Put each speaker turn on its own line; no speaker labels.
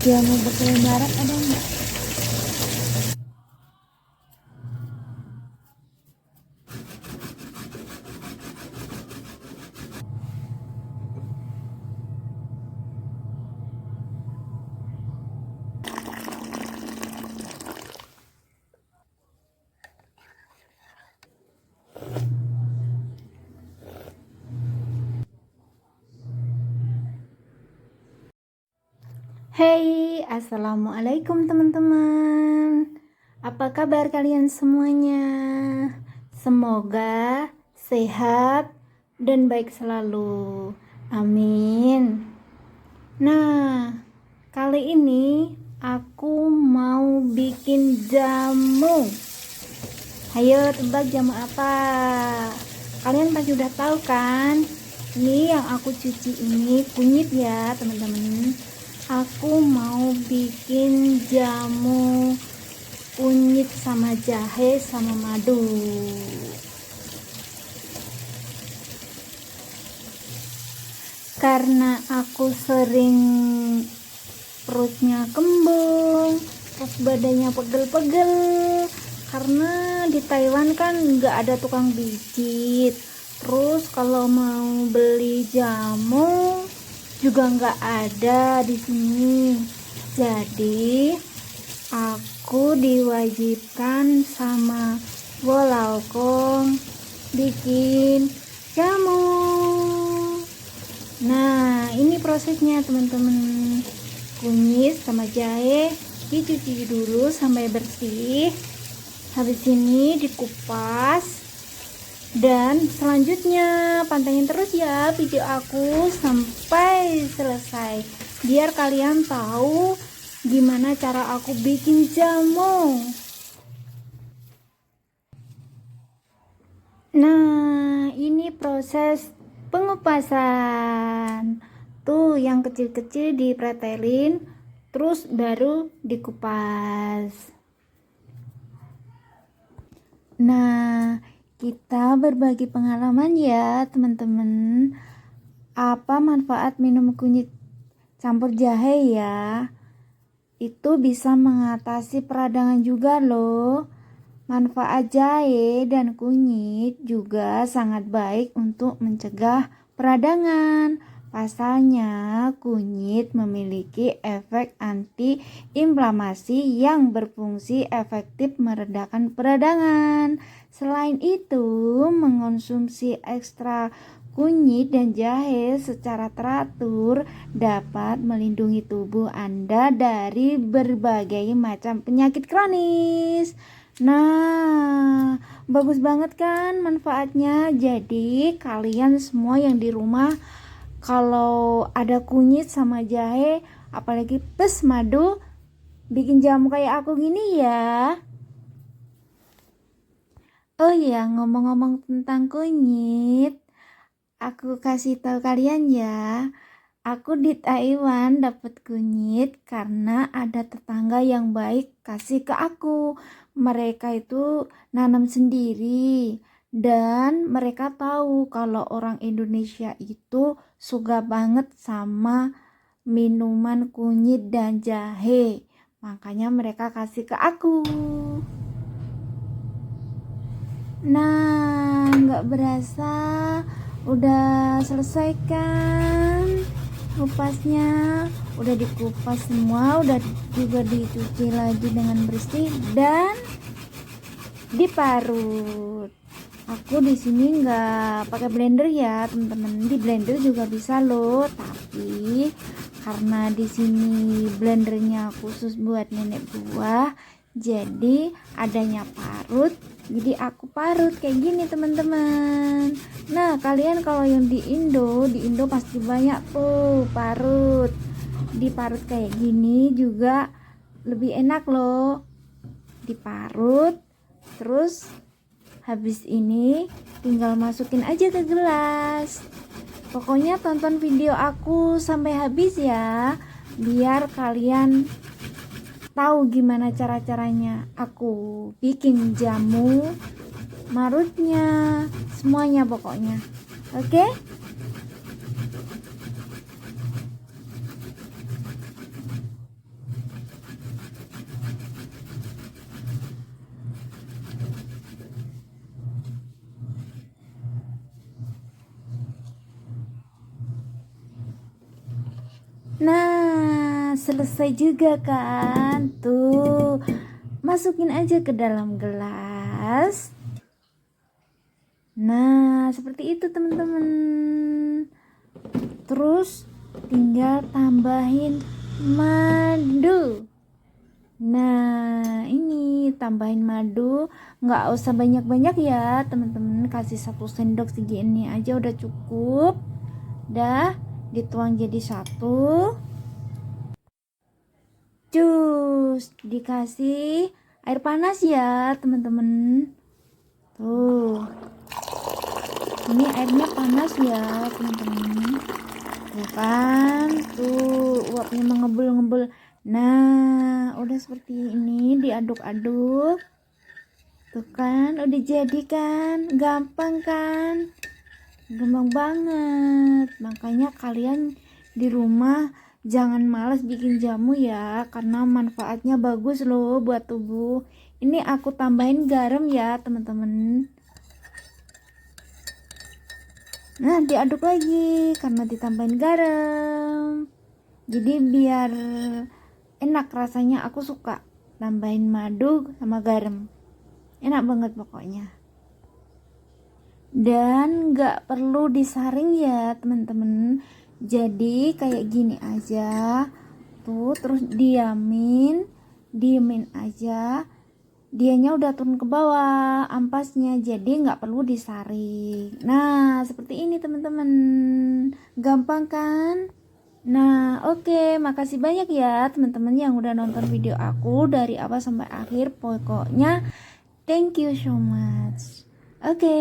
jamu berkelebaran ada nggak? Hey, assalamualaikum teman-teman. Apa kabar kalian semuanya? Semoga sehat dan baik selalu. Amin. Nah, kali ini aku mau bikin jamu. Ayo tebak jamu apa? Kalian pasti udah tahu kan? Ini yang aku cuci ini kunyit ya, teman-teman. Aku mau bikin jamu kunyit sama jahe sama madu. Karena aku sering perutnya kembung, terus badannya pegel-pegel. Karena di Taiwan kan nggak ada tukang pijit. Terus kalau mau beli jamu juga nggak ada di sini. Jadi aku diwajibkan sama Wolaokong bikin jamu. Nah, ini prosesnya teman-teman. Kunyit sama jahe dicuci dulu sampai bersih. Habis ini dikupas. Dan selanjutnya pantengin terus ya video aku sampai selesai biar kalian tahu gimana cara aku bikin jamu. Nah, ini proses pengupasan. Tuh yang kecil-kecil dipretelin terus baru dikupas. Nah, kita berbagi pengalaman ya teman-teman. Apa manfaat minum kunyit campur jahe ya? Itu bisa mengatasi peradangan juga loh. Manfaat jahe dan kunyit juga sangat baik untuk mencegah peradangan. Pasalnya, kunyit memiliki efek anti-inflamasi yang berfungsi efektif meredakan peradangan. Selain itu, mengonsumsi ekstra kunyit dan jahe secara teratur dapat melindungi tubuh Anda dari berbagai macam penyakit kronis. Nah, bagus banget kan manfaatnya. Jadi, kalian semua yang di rumah kalau ada kunyit sama jahe, apalagi plus madu, bikin jamu kayak aku gini ya. Oh iya, ngomong-ngomong tentang kunyit, aku kasih tahu kalian ya. Aku di Taiwan dapat kunyit karena ada tetangga yang baik kasih ke aku. Mereka itu nanam sendiri dan mereka tahu kalau orang Indonesia itu suka banget sama minuman kunyit dan jahe. Makanya mereka kasih ke aku. Nah, nggak berasa udah selesai kan kupasnya, udah dikupas semua, udah juga dicuci lagi dengan bersih dan diparut. Aku di sini nggak pakai blender ya teman-teman, di blender juga bisa loh, tapi karena di sini blendernya khusus buat nenek buah, jadi adanya parut, jadi aku parut kayak gini teman-teman. Nah, kalian kalau yang di Indo pasti banyak tuh parut. Diparut kayak gini juga lebih enak loh. Diparut, terus habis ini tinggal masukin aja ke gelas. Pokoknya tonton video aku sampai habis ya, biar kalian tahu gimana cara-caranya aku bikin jamu, marutnya, semuanya pokoknya. Oke? Nah, selesai juga kan? Tuh, masukin aja ke dalam gelas. Nah, seperti itu teman-teman. Terus tinggal tambahin madu. Nah, ini tambahin madu, nggak usah banyak-banyak ya teman-teman, kasih 1 sendok segini aja udah cukup. Dah dituang jadi satu. Cus, dikasih air panas ya teman-teman. Tuh, ini airnya panas ya teman-teman. Tuh kan, tuh uapnya mengebul-ngebul. Nah, udah seperti ini, diaduk-aduk. Tuh kan, udah jadi kan, gampang kan, gampang banget. Makanya kalian di rumah jangan malas bikin jamu ya, karena manfaatnya bagus loh buat tubuh. Ini aku tambahin garam ya teman-teman. Nah, diaduk lagi karena ditambahin garam. Jadi biar enak rasanya, aku suka tambahin madu sama garam. Enak banget pokoknya. Dan nggak perlu disaring ya teman-teman. Jadi kayak gini aja. Tuh, terus diemin aja. Dianya udah turun ke bawah ampasnya, jadi nggak perlu disaring. Nah, seperti ini teman-teman, gampang kan? Nah, oke, makasih banyak ya teman-teman yang udah nonton video aku dari awal sampai akhir. Pokoknya thank you so much. Oke.